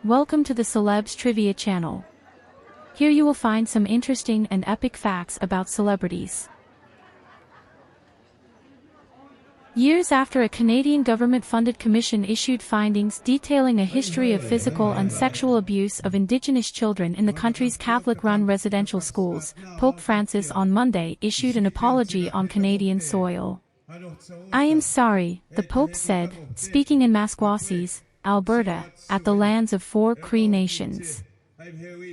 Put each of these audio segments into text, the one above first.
Welcome to the Celebs Trivia channel. Here you will find some interesting and epic facts about celebrities. Years after a Canadian government-funded commission issued findings detailing a history of physical and sexual abuse of Indigenous children in the country's Catholic-run residential schools, Pope Francis on Monday issued an apology on Canadian soil. "I am sorry," the Pope said, speaking in Masquasis, Alberta, at the lands of 4 Cree nations.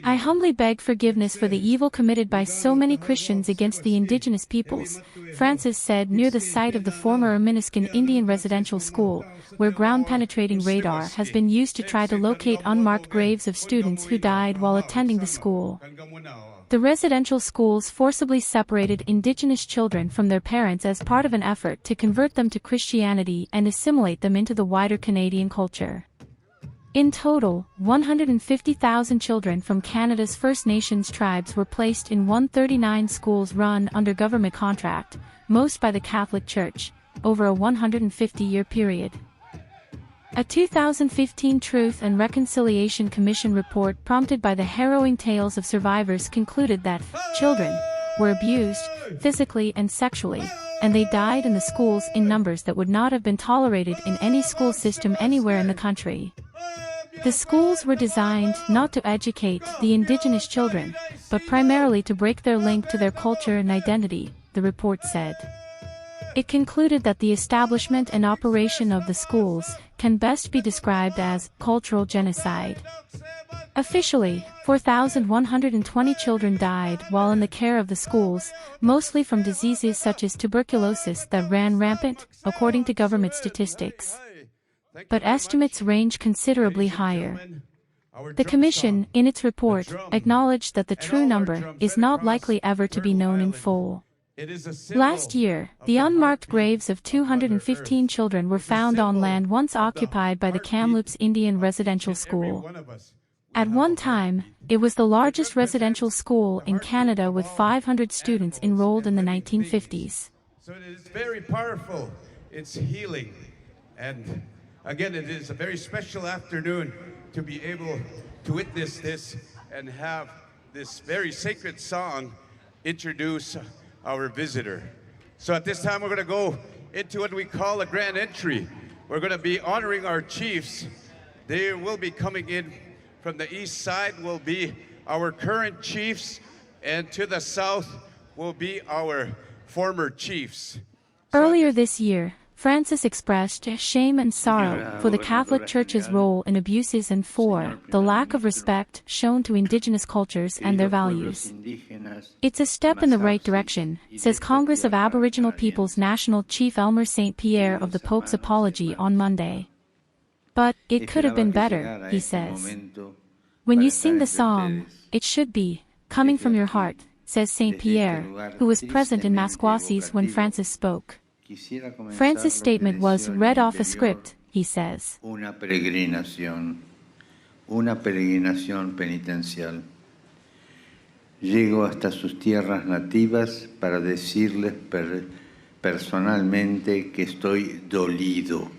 "I humbly beg forgiveness for the evil committed by so many Christians against the Indigenous peoples," Francis said near the site of the former Erminiscan Indian residential school, where ground-penetrating radar has been used to try to locate unmarked graves of students who died while attending the school. The residential schools forcibly separated Indigenous children from their parents as part of an effort to convert them to Christianity and assimilate them into the wider Canadian culture. In total, 150,000 children from Canada's First Nations tribes were placed in 139 schools run under government contract, most by the Catholic Church, over a 150-year period. A 2015 Truth and Reconciliation Commission report prompted by the harrowing tales of survivors concluded that children were abused, physically and sexually, and they died in the schools in numbers that would not have been tolerated in any school system anywhere in the country. The schools were designed not to educate the Indigenous children, but primarily to break their link to their culture and identity, the report said. It concluded that the establishment and operation of the schools can best be described as cultural genocide. Officially, 4,120 children died while in the care of the schools, mostly from diseases such as tuberculosis that ran rampant, according to government statistics. But estimates range considerably higher. The Commission, in its report, acknowledged that the true number is not likely ever to be known in full. Last year, the unmarked graves of 215 children were found on land once occupied by the Kamloops Indian Residential School. At one time, it was the largest residential school in Canada with 500 students enrolled in the 1950s. So it is very powerful, it's healing, and again, it is a very special afternoon to be able to witness this and have this very sacred song introduce our visitor. So at this time, we're going to go into what we call a grand entry. We're going to be honoring our chiefs. They will be coming in from the east side will be our current chiefs, and to the south will be our former chiefs. Earlier this year, Francis expressed shame and sorrow for the Catholic Church's role in abuses and for the lack of respect shown to Indigenous cultures and their values. "It's a step in the right direction," says Congress of Aboriginal Peoples National Chief Elmer St. Pierre of the Pope's apology on Monday. "But it could have been better," he says. "When you sing the song, it should be coming from your heart," says St. Pierre, who was present in Masquasis when Francis spoke. Francis' statement was read off a script, he says. Una peregrinación penitencial. Llego hasta sus tierras nativas para decirles personalmente que estoy dolido,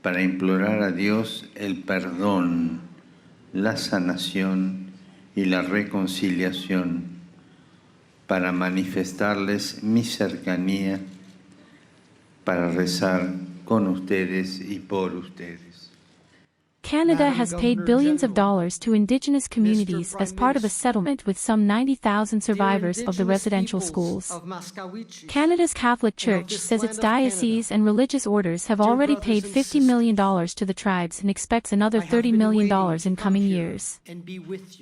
para implorar a Dios el perdón, la sanación y la reconciliación, para manifestarles mi cercanía, para rezar con ustedes y por ustedes. Canada has paid billions of dollars to Indigenous communities as part of a settlement with some 90,000 survivors of the residential schools. Canada's Catholic Church says its dioceses and religious orders have already paid $50 million to the tribes and expects another $30 million in coming years.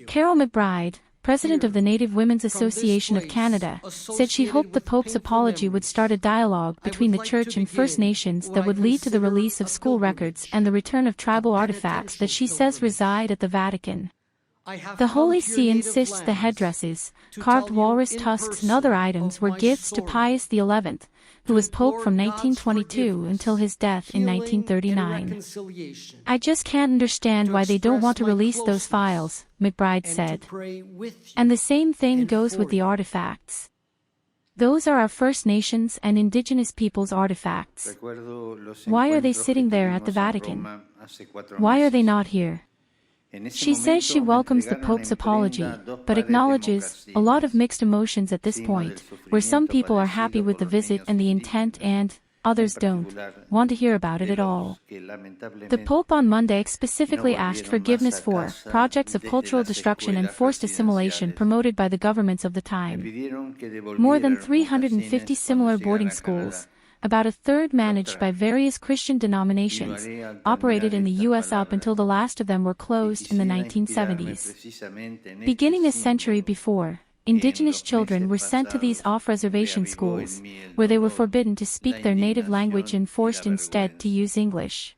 Carol McBride, president of the Native Women's Association of Canada, said she hoped the Pope's apology would start a dialogue between the Church and First Nations that would lead to the release of school records and the return of tribal artifacts that she says reside at the Vatican. The Holy See insists the headdresses, carved walrus tusks and other items were gifts to Pius XI, who was Pope from 1922 until his death in 1939. "I just can't understand why they don't want to release those files," McBride said. And the same thing goes with the artifacts. "Those are our First Nations and Indigenous peoples' artifacts. Why are they sitting there at the Vatican? Why are they not here?" She says she welcomes the Pope's apology, but acknowledges a lot of mixed emotions at this point, where some people are happy with the visit and the intent and others don't want to hear about it at all. The Pope on Monday specifically asked forgiveness for projects of cultural destruction and forced assimilation promoted by the governments of the time. More than 350 similar boarding schools, about a third managed by various Christian denominations, operated in the U.S. up until the last of them were closed in the 1970s. Beginning a century before, Indigenous children were sent to these off-reservation schools, where they were forbidden to speak their native language and forced instead to use English.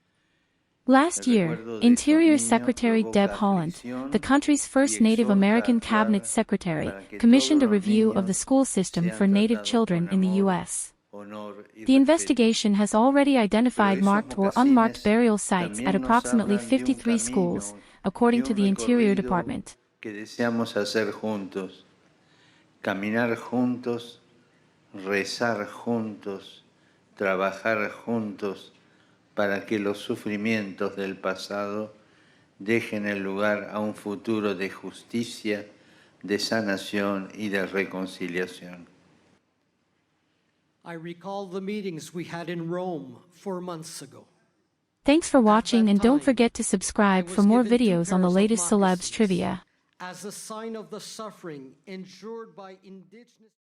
Last year, Interior Secretary Deb Haaland, the country's first Native American cabinet secretary, commissioned a review of the school system for Native children in the U.S. The investigation has already identified marked or unmarked burial sites at approximately 53 schools, according to the Interior Department. Caminar juntos, rezar juntos, trabajar juntos, para que los sufrimientos del pasado dejen el lugar a un futuro de justicia, de sanación y de reconciliación. I recall the meetings we had in Rome 4 months ago. Thanks for watching, and don't forget to subscribe for more videos on the latest celebs trivia. As a sign of the suffering endured by Indigenous